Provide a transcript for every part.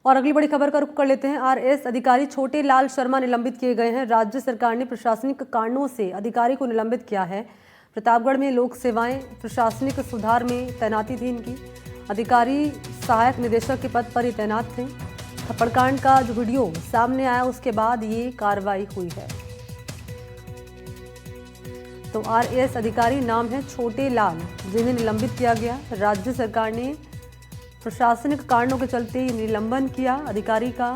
और अगली बड़ी खबर का रुख कर लेते हैं। आरएएस अधिकारी छोटे लाल शर्मा निलंबित किए गए हैं। राज्य सरकार ने प्रशासनिक कारणों से अधिकारी को निलंबित किया है। प्रतापगढ़ में लोक सेवाएं प्रशासनिक सुधार में तैनाती थी इनकी। अधिकारी सहायक निदेशक के पद पर ही तैनात थे। थप्पड़कांड का जो वीडियो सामने आया उसके बाद ये कार्रवाई हुई है। तो आरएएस अधिकारी नाम है छोटे लाल, जिन्हें निलंबित किया गया। राज्य सरकार ने प्रशासनिक कारणों के चलते निलंबन किया अधिकारी का।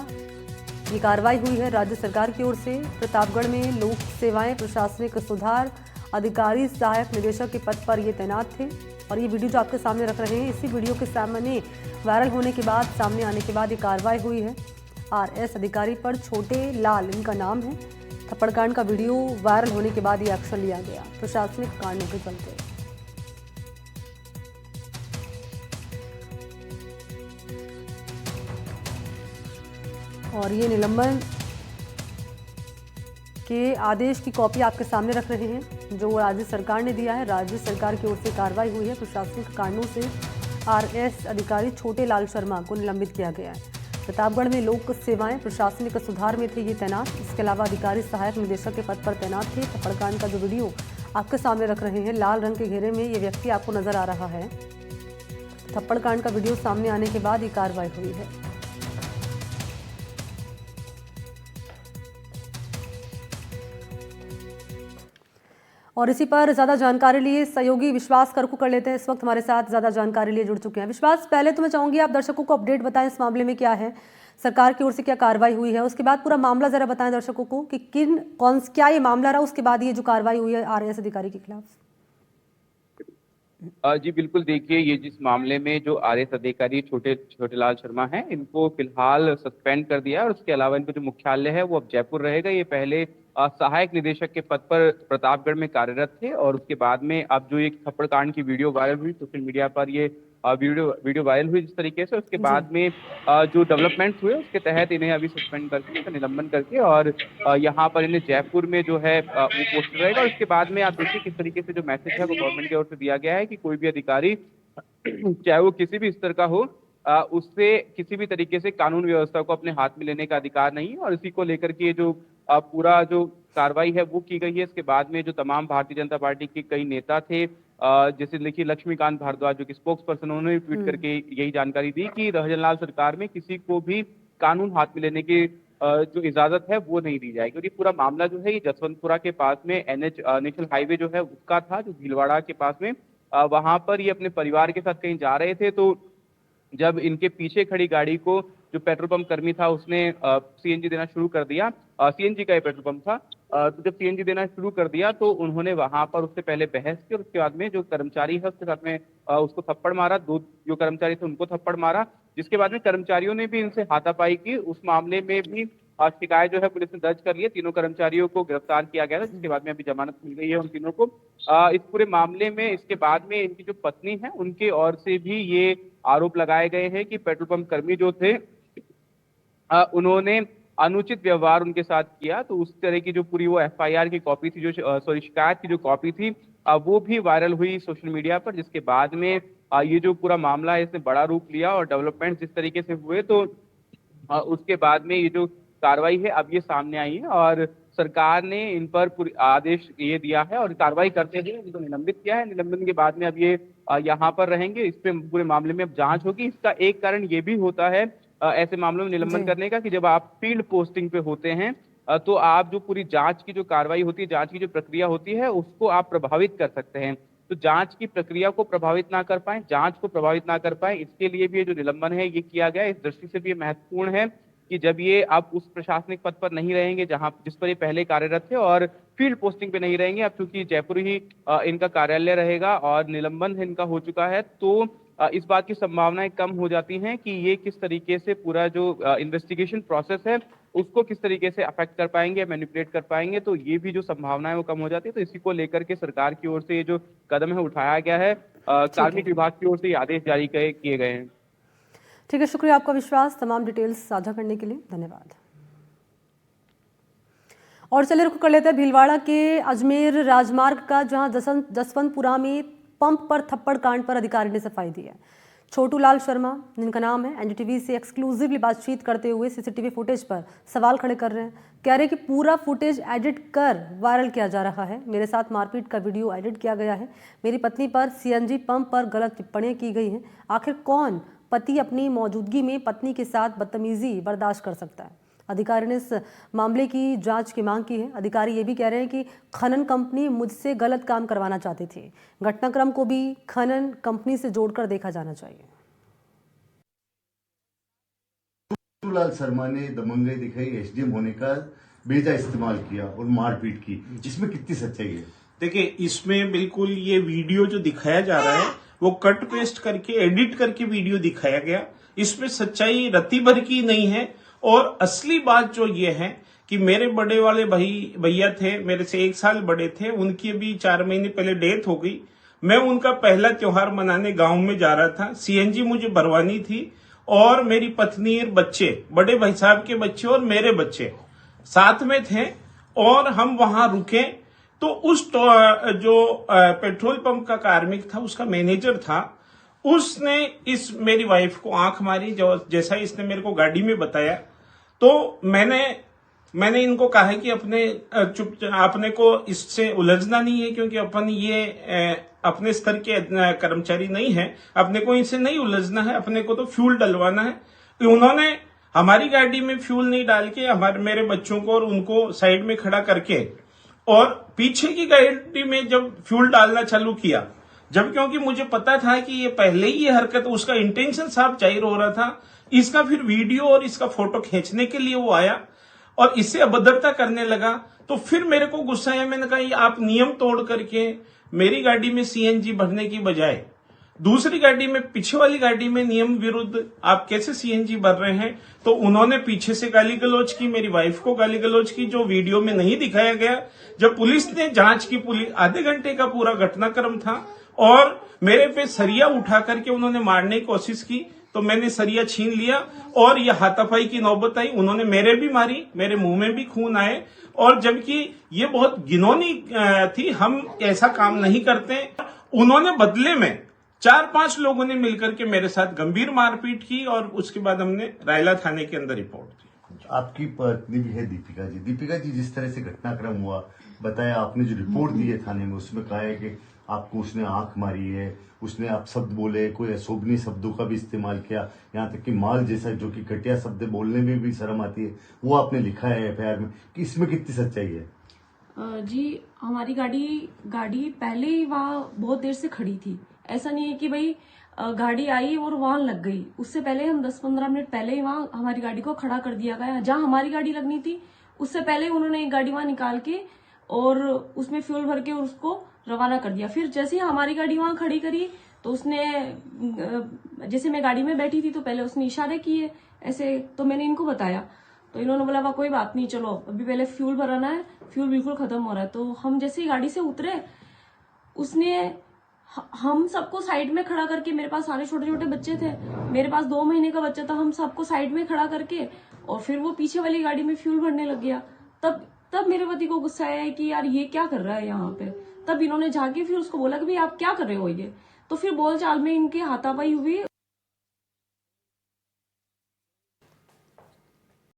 ये कार्रवाई हुई है राज्य सरकार की ओर से। प्रतापगढ़ में लोक सेवाएं प्रशासनिक सुधार अधिकारी सहायक निदेशक के पद पर ये तैनात थे। और ये वीडियो जो आपके सामने रख रहे हैं, इसी वीडियो के सामने वायरल होने के बाद, सामने आने के बाद ये कार्रवाई हुई है। आरएएस अधिकारी पर छोटे लाल इनका नाम है। थप्पड़कांड का वीडियो वायरल होने के बाद ये एक्शन लिया गया प्रशासनिक कारणों के चलते। और ये निलंबन के आदेश की कॉपी आपके सामने रख रहे हैं जो राज्य सरकार ने दिया है। राज्य सरकार की ओर से कार्रवाई हुई है। प्रशासनिक कारणों से आरएएस अधिकारी छोटे लाल शर्मा को निलंबित किया गया है। प्रतापगढ़ में लोक सेवाएं प्रशासनिक सुधार में थे ये तैनात। इसके अलावा अधिकारी सहायक निदेशक के पद पर तैनात थे। थप्पड़कांड का जो वीडियो आपके सामने रख रहे हैं, लाल रंग के घेरे में ये व्यक्ति आपको नजर आ रहा है। थप्पड़कांड का वीडियो सामने आने के बाद ये कार्रवाई हुई है। और इसी पर ज्यादा जानकारी लिए सहयोगी विश्वास कर कर लेते हैं। इस वक्त हमारे साथ ज्यादा जानकारी लिए जुड़ चुके हैं। विश्वास, पहले तो मैं चाहूंगी आप दर्शकों को अपडेट बताएं इस मामले में क्या है, सरकार की ओर से क्या कार्रवाई हुई है। उसके बाद पूरा मामला जरा बताएं दर्शकों को कि क्या ये मामला रहा, उसके बाद ये जो कार्रवाई हुई है आरएएस अधिकारी के खिलाफ। जी बिल्कुल, देखिए ये जिस मामले में जो आरएएस अधिकारी छोटे लाल शर्मा हैं, इनको फिलहाल सस्पेंड कर दिया है और उसके अलावा इनका जो मुख्यालय है वो अब जयपुर रहेगा। ये पहले सहायक निदेशक के पद पर प्रतापगढ़ में कार्यरत थे और उसके बाद में अब जो एक थप्पड़कांड की वीडियो वायरल हुई सोशल मीडिया पर, ये वीडियो वायरल हुई जिस तरीके से, उसके जी। बाद में जो डेवलपमेंट्स हुए उसके तहत इन्हें अभी सस्पेंड करके, इनका निलंबन करके, और यहाँ पर इन्हें जयपुर में जो है वो पोस्ट रहेगा। और उसके बाद में आप देखिए किस तरीके से जो मैसेज है वो गवर्नमेंट की ओर से दिया गया है कि कोई भी अधिकारी चाहे वो किसी भी स्तर का हो, उससे किसी भी तरीके से कानून व्यवस्था को अपने हाथ में लेने का अधिकार नहीं है। और इसी को लेकर के जो पूरा जो कार्रवाई है वो की गई है। इसके बाद में जो तमाम भारतीय जनता पार्टी के कई नेता थे, जैसे देखिए लक्ष्मीकांत भारद्वाज जो कि स्पोक्स पर्सन, उन्होंने ट्वीट करके यही जानकारी दी कि रंजनलाल सरकार में किसी को भी कानून हाथ में लेने की जो इजाजत है वो नहीं दी जाएगी। और ये पूरा मामला जो है ये जसवंतपुरा के पास में एनएच नेशनल हाईवे जो है उसका था, जो भीलवाड़ा के पास में, वहां पर ये अपने परिवार के साथ कहीं जा रहे थे। तो जब इनके पीछे खड़ी गाड़ी को जो पेट्रोल पंप कर्मी था उसने सीएनजी देना शुरू कर दिया, सीएनजी का ये पेट्रोल पंप था, तो जब सीएनजी देना शुरू कर दिया तो उन्होंने वहां पर उससे पहले बहस की और उसके बाद में जो कर्मचारी है उसके साथ में उसको थप्पड़ मारा। दो जो कर्मचारी थे उनको थप्पड़ मारा, जिसके बाद में कर्मचारियों ने भी इनसे हाथापाई की। उस मामले में भी शिकायत जो है पुलिस ने दर्ज कर ली है। तीनों कर्मचारियों को गिरफ्तार किया गया था, जिसके बाद में अभी जमानत मिल गई है उन तीनों को। इस पूरे मामले में इसके बाद में इनकी जो पत्नी है उनके ओर से भी ये आरोप लगाए गए हैं कि पेट्रोल पंप कर्मी जो थे उन्होंने अनुचित व्यवहार उनके साथ किया। तो उस तरह की जो पूरी वो एफआईआर की कॉपी थी, जो सॉरी शिकायत की जो कॉपी थी, वो भी वायरल हुई सोशल मीडिया पर, जिसके बाद में ये जो पूरा मामला है इसने बड़ा रूप लिया और डेवलपमेंट जिस तरीके से हुए, तो उसके बाद में ये जो कार्रवाई है अब ये सामने आई है और सरकार ने इन पर पूरी आदेश ये दिया है और कार्रवाई करते हुए इनको निलंबित किया है। निलंबन के बाद में अब ये यहाँ पर रहेंगे। इस पे पूरे मामले में अब जांच होगी। इसका एक कारण ये भी होता है ऐसे मामलों में निलंबन करने का कि जब आप फील्ड पोस्टिंग पे होते हैं तो आप जो पूरी जांच की जो कार्रवाई होती है, जांच की जो प्रक्रिया होती है, उसको आप प्रभावित कर सकते हैं। तो जांच की प्रक्रिया को प्रभावित ना कर पाए, जांच को प्रभावित ना कर पाए, इसके लिए भी ये जो निलंबन है ये किया गया। इस दृष्टि से भी ये महत्वपूर्ण है कि जब ये अब उस प्रशासनिक पद पर नहीं रहेंगे जहां जिस पर ये पहले कार्यरत थे और फील्ड पोस्टिंग पे नहीं रहेंगे, अब चूंकि जयपुर ही इनका कार्यालय रहेगा और निलंबन इनका हो चुका है, तो इस बात की संभावनाएं कम हो जाती हैं कि ये किस तरीके से पूरा जो इन्वेस्टिगेशन प्रोसेस है उसको किस तरीके से अफेक्ट कर पाएंगे, मैनिपुलेट कर पाएंगे। तो ये भी जो संभावनाएं वो कम हो जाती है। तो इसी को लेकर के सरकार की ओर से ये जो कदम है उठाया गया है, कार्मिक विभाग की ओर से ये आदेश जारी किए गए हैं। ठीक है, शुक्रिया आपका विश्वास, तमाम डिटेल्स साझा करने के लिए धन्यवाद। और चलिए रुक कर लेते हैं भीलवाड़ा के अजमेर राजमार्ग का, जहां जसवंतपुरा में पंप पर थप्पड़ कांड पर अधिकारी ने सफाई दी है। छोटू लाल शर्मा, जिनका नाम है, एनडीटीवी से एक्सक्लूसिवली बातचीत करते हुए सीसीटीवी फुटेज पर सवाल खड़े कर रहे हैं। कह रहे हैं कि पूरा फुटेज एडिट कर वायरल किया जा रहा है। मेरे साथ मारपीट का वीडियो एडिट किया गया है। मेरी पत्नी पर सीएनजी पंप पर गलत टिप्पणियां की गई हैं। आखिर कौन पति अपनी मौजूदगी में पत्नी के साथ बदतमीजी बर्दाश्त कर सकता है? अधिकारी ने इस मामले की जांच की मांग की है। अधिकारी ये भी कह रहे हैं कि खनन कंपनी मुझसे गलत काम करवाना चाहती थी। घटनाक्रम को भी खनन कंपनी से जोड़कर देखा जाना चाहिए। छोटू लाल शर्मा ने दमंगई दिखाई, एसडीएम होने का बेजा इस्तेमाल किया और मारपीट की, जिसमें कितनी सच्चाई है? देखिए, इसमें बिल्कुल ये वीडियो जो दिखाया जा रहा है वो कट पेस्ट करके एडिट करके वीडियो दिखाया गया। इसमें सच्चाई रत्ती भर की नहीं है। और असली बात जो ये है कि मेरे बड़े वाले भैया थे, मेरे से 1 साल बड़े थे, उनकी भी 4 महीने पहले डेथ हो गई। मैं उनका पहला त्योहार मनाने गांव में जा रहा था। सीएनजी मुझे भरवानी थी और मेरी पत्नी और बच्चे, बड़े भाई साहब के बच्चे और मेरे बच्चे साथ में थे और हम वहां रुके। तो उस जो पेट्रोल पंप का कार्मिक था, उसका मैनेजर था, उसने इस मेरी वाइफ को आंख मारी। जैसा इसने मेरे को गाड़ी में बताया तो मैंने इनको कहा है कि अपने को इससे उलझना नहीं है, क्योंकि अपन ये अपने स्तर के कर्मचारी नहीं है, अपने को इनसे नहीं उलझना है, अपने को तो फ्यूल डलवाना है। उन्होंने हमारी गाड़ी में फ्यूल नहीं डाल के मेरे बच्चों को और उनको साइड में खड़ा करके और पीछे की गाड़ी में जब फ्यूल डालना चालू किया, जब क्योंकि मुझे पता था कि ये पहले ही ये हरकत, उसका इंटेंशन साफ जाहिर हो रहा था। इसका फिर वीडियो और इसका फोटो खींचने के लिए वो आया और इससे अभद्रता करने लगा। तो फिर मेरे को गुस्सा आया। मैंने कहा, ये आप नियम तोड़ करके मेरी गाड़ी में सीएनजी भरने की बजाय दूसरी गाड़ी में, पीछे वाली गाड़ी में नियम विरुद्ध आप कैसे सीएनजी भर रहे हैं? तो उन्होंने पीछे से गाली गलौज की, मेरी वाइफ को गाली गलौज की, जो वीडियो में नहीं दिखाया गया। जब पुलिस ने जांच की, पुलिस आधे घंटे का पूरा घटनाक्रम था और मेरे पे सरिया उठा करके उन्होंने मारने की कोशिश की, तो मैंने सरिया छीन लिया और यह हाथापाई की नौबत आई। उन्होंने मेरे भी मारी, मेरे मुंह में भी खून आए, और जबकि ये बहुत घिनौनी थी, हम ऐसा काम नहीं करते। उन्होंने बदले में 4-5 लोगों ने मिलकर के मेरे साथ गंभीर मारपीट की और उसके बाद हमने रायला थाने के अंदर रिपोर्ट दी। आपकी पत्नी भी है दीपिका जी। दीपिका जी, जिस तरह से घटनाक्रम हुआ, बताया आपने, जो रिपोर्ट दी है थाने में, उसमें कहा है कि आपको उसने आंख मारी है, उसने आप शब्द बोले, कोई अशोभनीय शब्दों का भी इस्तेमाल किया, यहाँ तक कि माल जैसा, जो कि घटिया शब्द बोलने में भी शर्म आती है, वो आपने लिखा है एफआईआर में। कि इसमें कितनी सच्चाई है? जी, हमारी गाड़ी पहले ही वहाँ बहुत देर से खड़ी थी। ऐसा नहीं है कि भाई गाड़ी आई और वहां लग गई। उससे पहले हम 10-15 मिनट पहले ही वहां हमारी गाड़ी को खड़ा कर दिया गया। जहां हमारी गाड़ी लगनी थी उससे पहले उन्होंने एक गाड़ी वहां निकाल के और उसमें फ्यूल भर के उसको रवाना कर दिया। फिर जैसे ही हमारी गाड़ी वहां खड़ी करी तो उसने, जैसे मैं गाड़ी में बैठी थी तो पहले उसने इशारे किए ऐसे, तो मैंने इनको बताया तो इन्होंने बोला वाह कोई बात नहीं, चलो अभी पहले फ्यूल भराना है, फ्यूल बिल्कुल खत्म हो रहा है। तो हम जैसे ही गाड़ी से उतरे, उसने हम सबको साइड में खड़ा करके, मेरे पास सारे छोटे छोटे बच्चे थे, मेरे पास 2 महीने का बच्चा था, हम सबको साइड में खड़ा करके और फिर वो पीछे वाली गाड़ी में फ्यूल भरने लग गया। तब मेरे पति को गुस्सा आया कि यार ये क्या कर रहा है यहाँ पे। तब इन्होंने जाके फिर उसको बोला कि भाई आप क्या कर रहे हो ये। तो फिर बोलचाल में इनकी हाथापाई हुई